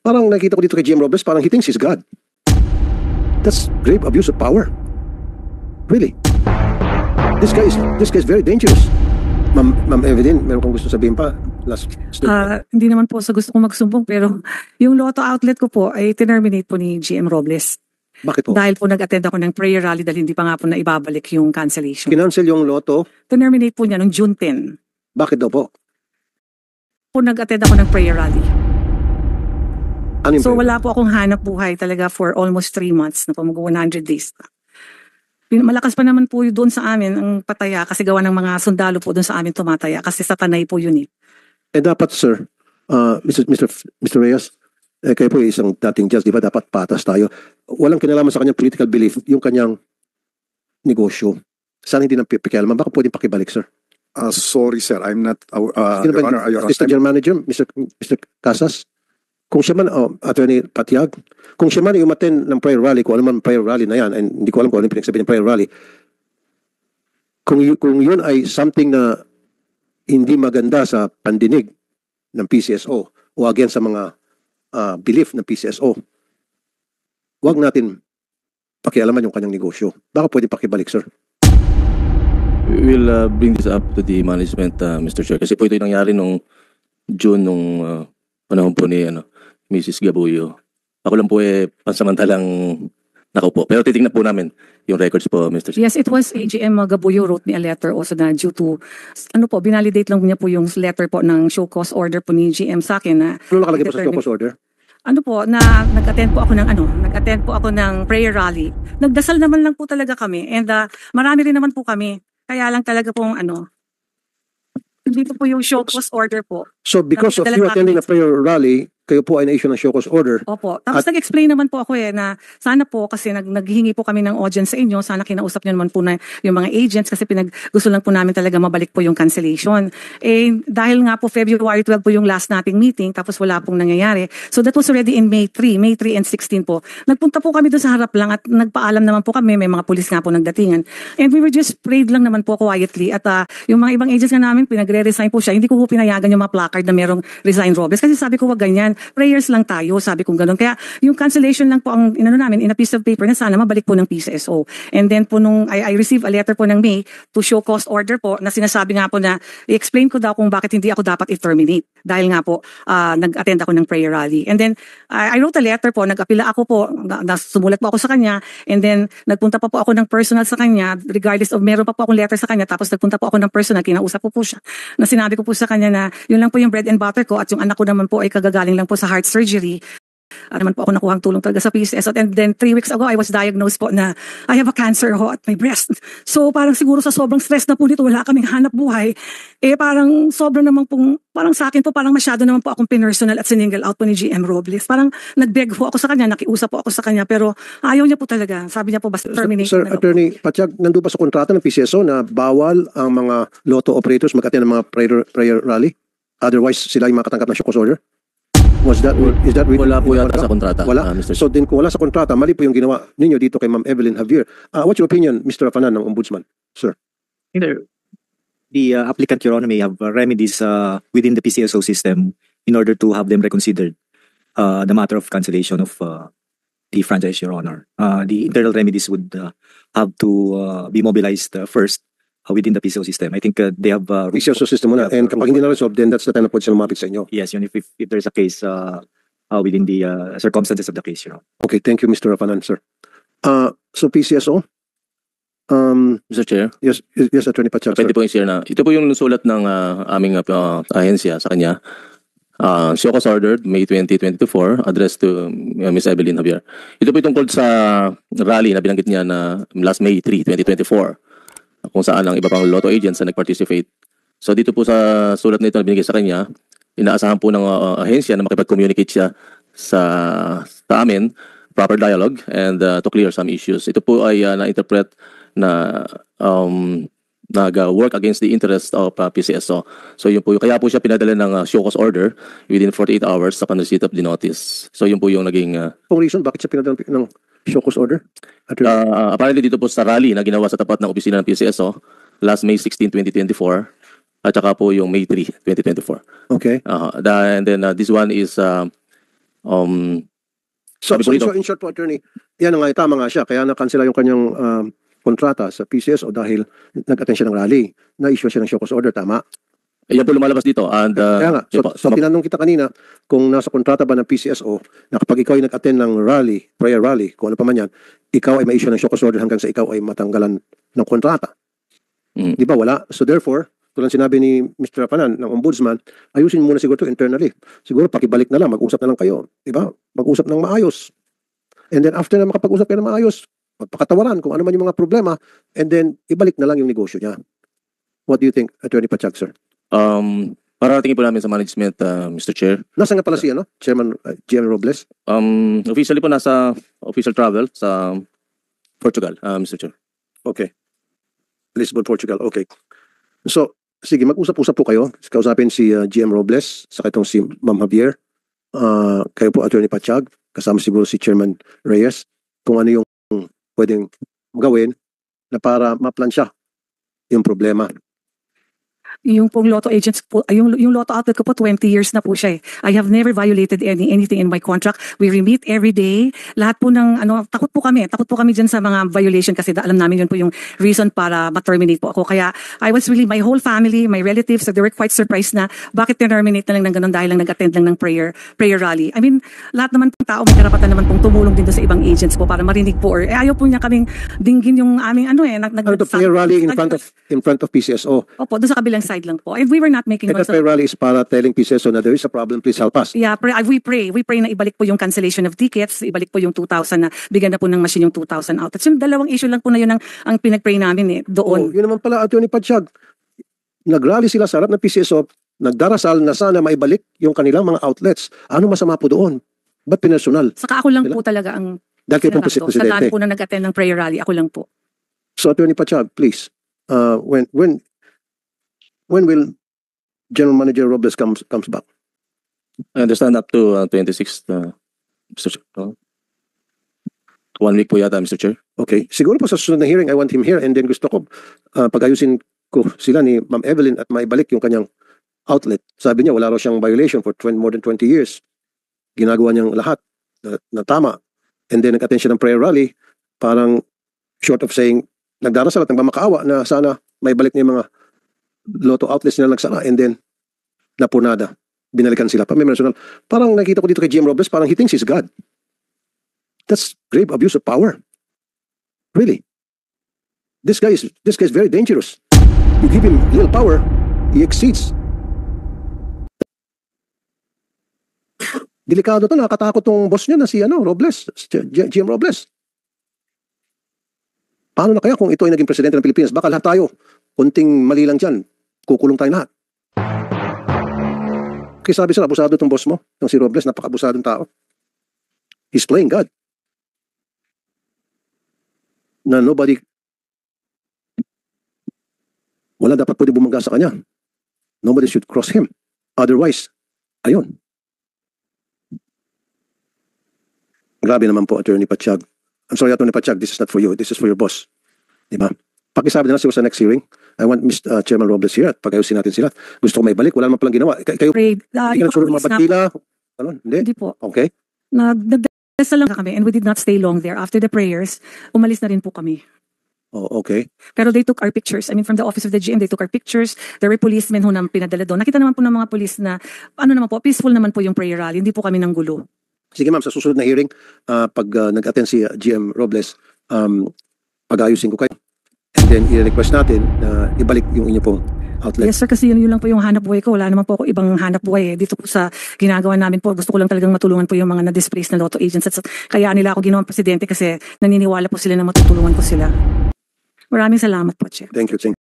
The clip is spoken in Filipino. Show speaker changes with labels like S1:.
S1: Parang nakita ko dito kay GM Robles, parang he thinks he's God. That's grave abuse of power. Really. This guy is very dangerous. Ma'am Evelyn, meron kang gusto sabihin pa? Last statement.
S2: Hindi naman po sa gusto kong magsumbong, pero yung Lotto outlet ko po ay terminate po ni GM Robles.
S1: Bakit po?
S2: Dahil po nag-attend ako ng prayer rally dahil hindi pa nga po na ibabalik yung cancellation.
S1: Kinancel yung Lotto.
S2: Terminate po niya noong June 10.
S1: Bakit daw po?
S2: Po nag-attend ako ng prayer rally.
S1: Ano yung
S2: So
S1: prayer?
S2: wala po akong hanap buhay talaga for almost 3 months na po mag-100 days. Malakas pa naman po doon sa amin ang pataya kasi gawa ng mga sundalo po doon sa amin tumataya kasi sa Tanay po yun eh.
S1: Dapat, sir, Mr. Reyes, kayo po isang dating judge, di ba dapat patas tayo? Walang kinalaman sa kanyang political belief, yung kanyang negosyo. Sana hindi nang pikialaman. Baka pwedeng pakibalik, sir.
S3: Sorry, sir. I'm not,
S1: Sino
S3: Your
S1: ba-
S3: Honor, Your
S1: Assistant General Manager, Mr. Casas? Kung siya man, Attorney Patiag, kung siya man yung umattend ng prayer rally, kung ano man prayer rally na yan, and hindi ko alam kung ano yung pinagsabihin ng prayer rally, kung yun ay something na hindi maganda sa pandinig ng PCSO o against sa mga belief ng PCSO, wag natin pakialaman yung kanyang negosyo. Baka pwede pakibalik, sir.
S4: We will bring this up to the management, Mr. Chair. Kasi po ito yung nangyari nung June, nung panahon po ni Mrs. Gabuyo. Ako lang po pansamantalang nakaupo. Pero titignan po namin yung records po, Mr. Chair.
S2: Yes, it was AGM Gabuyo wrote me a letter also na due to, binalidate lang niya po yung letter po ng show cause order po ni GM sa akin na
S1: Ano nakalagay po sa show cause order?
S2: nag-attend po ako ng prayer rally. Nagdasal naman lang po talaga kami and marami rin naman po kami. Kaya lang talaga pong dito po yung show cause order po.
S1: So because of you attending a prayer rally, kayo po ay na-issue ng show cause order.
S2: Opo. Tapos nag-explain naman po ako na sana po kasi naghihingi po kami ng audience sa inyo. Sana kinausap niyo naman po na yung mga agents kasi gusto lang po namin talaga mabalik po yung cancellation. Dahil nga po February 12 po yung last nating meeting tapos wala pong nangyayari. So that was already in May 3 and 16 po. Nagpunta po kami doon sa harap lang at nagpaalam naman po kami. May mga pulis nga po nagdatingan. And we were just prayed lang naman po quietly. At yung mga ibang agents nga namin, pinagre-resign po siya. Hindi ko po pinayagan yung mga placard na merong resign Robles. Kasi sabi ko wag ganyan. Prayers lang tayo, sabi kong gano'n. Kaya yung cancellation lang po ang inano namin in a piece of paper na sana mabalik po ng PCSO. And then po nung I received a letter po ng May to show cause order po na sinasabi nga po na i-explain ko daw kung bakit hindi ako dapat i-terminate. Dahil nga po nag-attend ako ng prayer rally. And then I wrote a letter po, nag-apila ako po, sumulat po ako sa kanya and then nagpunta pa po ako ng personal sa kanya regardless of meron pa po akong letter sa kanya tapos nagpunta po ako ng personal, kinausap po siya na sinabi ko po sa kanya na yun lang po yung bread and butter ko at yung anak ko naman po ay kagagaling lang po sa heart surgery. Naman po ako nakuhang tulong talaga sa PCS. And then 3 weeks ago, I was diagnosed po na I have a cancer at my breast. So parang siguro sa sobrang stress na po dito, wala kaming hanap buhay. Parang sobrang naman pong, parang sa akin po, parang masyado naman po akong pinersonal at siningle out po ni GM Robles. Parang nagbeg po ako sa kanya, nakiusap po ako sa kanya, pero ayaw niya po talaga. Sabi niya po, basta terminate.
S1: Sir, Attorney Patiag, nandun ba sa kontrata ng PCSO na bawal ang mga lotto operators mag-attend ng mga prayer rally? Otherwise, sila yung makatanggap ng show cause order? Is that
S4: Wala po yata sa kontrata,
S1: Wala?
S4: Mr.
S1: So din kung wala sa kontrata, mali po yung ginawa ninyo dito kay Ma'am Evelyn Javier. What's your opinion, Mr. Rafanan, ng Ombudsman? Sir.
S5: The applicant, Your Honor, may have remedies within the PCSO system in order to have them reconsidered the matter of cancellation of the franchise, Your Honor. The internal remedies would have to be mobilized first within the PCSO system. I think they have...
S1: PCSO system muna. And kapag hindi na-resolve, then that's the time na pwede sila lumapit sa inyo.
S5: Yes, yun, if there's a case within the circumstances of the case, Your Honor.
S1: Okay, thank you, Mr. Rafanan, sir. So PCSO?
S4: Mr. Chair,
S1: Yes, Attorney Patiag, sir.
S4: pwede po i-share na. Ito po yung sulat ng aming ahensya sa kanya. Show cause ordered May 2024 addressed to Ms. Evelyn Javier. Ito po tungkol sa rally na binanggit niya na last May 3, 2024 kung saan ang iba pang lotto agents na nag-participate. So dito po sa sulat na ito na binigay sa kanya, inaasahan po ng ahensya na makipag-communicate siya sa amin, proper dialogue and to clear some issues. Ito po ay na-interpret na nag-work against the interest of PCSO. So yun po, kaya po siya pinadala ng show cause order within 48 hours sa receipt of the notice. So yun po yung naging...
S1: Kung reason, bakit siya pinadala ng show cause order?
S4: Apparently dito po sa rally na ginawa sa tapat ng opisina ng PCSO last May 16, 2024 at saka po yung May 3, 2024.
S1: Okay.
S4: And then this one is
S1: So,
S4: Sabi ko rito.
S1: in short po, attorney, yan nga, tama nga siya. Kaya na-cancela yung kanyang kontrata sa PCSO dahil nag-attend siya ng rally. Na-issue siya ng show cause order, tama?
S4: Yan po lumalabas dito. And,
S1: Kaya nga,
S4: yun po.
S1: so tinanong kita kanina kung nasa kontrata ba ng PCSO na kapag ikaw ay nag-attend ng rally, prayer rally, kung ano pa man yan, ikaw ay ma-issue ng show cause order hanggang sa ikaw ay matanggalan ng kontrata. Di ba? Wala. So therefore, tulad sinabi ni Mr. Rapanan ng ombudsman, ayusin mo muna siguro to internally. Siguro pakibalik na lang, mag-usap na lang kayo. Di ba? Mag-usap ng maayos. And then after na makapag-usap kayo ng maayos, magpakatawaran kung ano man yung mga problema, and then ibalik na lang yung negosyo niya. What do you think, Attorney Pachag, sir?
S4: Paratingin po namin sa management, Mr. Chair.
S1: Nasaan nga pala si Chairman GM Robles?
S4: Officially po nasa official travel sa Portugal, Mr. Chair.
S1: Okay. Lisbon, Portugal. Okay. So, sige, mag-usap-usap po kayo. Kausapin si GM Robles, saka itong si Ma'am Javier. Kayo po, Attorney Pachag, kasama siguro si Chairman Reyes, kung ano yung pwedeng gawin na para maplansya yung problema.
S2: Yung pong lotto agents po, yung lotto outlet ko po 20 years na po siya eh. I have never violated anything in my contract. We re-meet every day. Lahat po ng takot po kami diyan sa mga violation kasi alam namin yun po yung reason para ma-terminate po ako. Kaya I was really, my whole family, my relatives, they were quite surprised na bakit terminate na lang ng ganun dahil lang nag-attend lang ng prayer rally. I mean, lahat naman po tao may karapatan naman pong tumulong din doon sa ibang agents po para marinig po or ayaw po niya kaming dinggin yung aming
S1: Ano to, prayer rally in front of PCSO?
S2: Opo, doon sa kabilang side lang po. And we were not making
S1: That
S2: noise.
S1: prayer rally is para telling PCSO na there is a problem, please help us.
S2: Yeah, we pray na ibalik po yung cancellation of tickets, ibalik po yung 2,000 na bigyan na po ng machine yung 2,000 outlets. Yung dalawang issue lang po na yun ang pinag-pray namin doon.
S1: Yun naman pala, Attorney Pachag. Nag-rally sila sa harap ng PCSO, nagdarasal na sana maibalik yung kanilang mga outlets. Ano masama po doon? Ba't personal?
S2: Saka ako lang po talaga ang
S1: Dahil kayo pong
S2: sa
S1: presidente.
S2: daan po na nag-attend ng prayer rally, ako lang po.
S1: So, Attorney Pachag, please, when will General Manager Robles comes back?
S4: I understand up to 26th, Mr. Chair. 1 week po yata, Mr. Chair.
S1: Okay. Siguro po sa susunod na hearing, I want him here and then gusto ko pag-ayusin ko sila ni Ma'am Evelyn at maibalik yung kanyang outlet. Sabi niya, wala raw siyang violation for more than 20 years. Ginagawa niyang lahat na tama. And then nag-attend siya ng prayer rally, parang short of saying, nagdarasal at nagmamakaawa na sana maibalik niya yung mga lotto outlets nila nagsara and then napunada. Binalikan sila. Personal. Parang nakita ko dito kay GM Robles, parang he thinks he's God. That's grave abuse of power. Really. This guy is very dangerous. You give him little power, he exceeds. Delikado to, nakatakot tong boss niya na si Robles, GM Robles. Paano na kaya kung ito ay naging presidente ng Pilipinas? Baka lahat tayo, kunting mali lang dyan, kukulong tayo lahat. Kasi sabi sila, abusado itong boss mo, yung si Robles, napaka-abusadong tao. He's playing God. Na wala dapat pwede bumangga sa kanya. Nobody should cross him. Otherwise, ayun. Grabe naman po, Attorney Pachag. I'm sorry, Attorney Pachag, this is not for you. This is for your boss. Diba? Pakisabi na lang siguro sa next hearing. I want Chairman Robles here at pag-ayusin natin sila. Gusto ko may balik, wala naman palang ginawa. Kayo,
S2: Prayed.
S1: hindi ka nagsulong mga batila. Ano? Hindi?
S2: Hindi po.
S1: Okay.
S2: Nagdasal lang kami and we did not stay long there. After the prayers, umalis na rin po kami.
S1: Oh, okay.
S2: Pero they took our pictures. I mean, from the office of the GM, they took our pictures. There were policemen who nang pinadala doon. Nakita naman po ng mga police na, naman po, peaceful naman po yung prayer rally. Hindi po kami nang gulo.
S1: Sige ma'am, sa susunod na hearing, pag nag-attend si GM Robles, pag-ayusin ko kayo. And then, i-request natin na ibalik yung inyo pong outlet.
S2: Yes sir, kasi yun lang po yung hanap buhay ko. Wala naman po ako ibang hanap buhay. Dito po sa ginagawa namin po, gusto ko lang talagang matulungan po yung mga na-displaced na lotto agents. At kaya nila ako ginawang presidente kasi naniniwala po sila na matutulungan ko sila. Maraming salamat po, Chair.
S1: Thank you.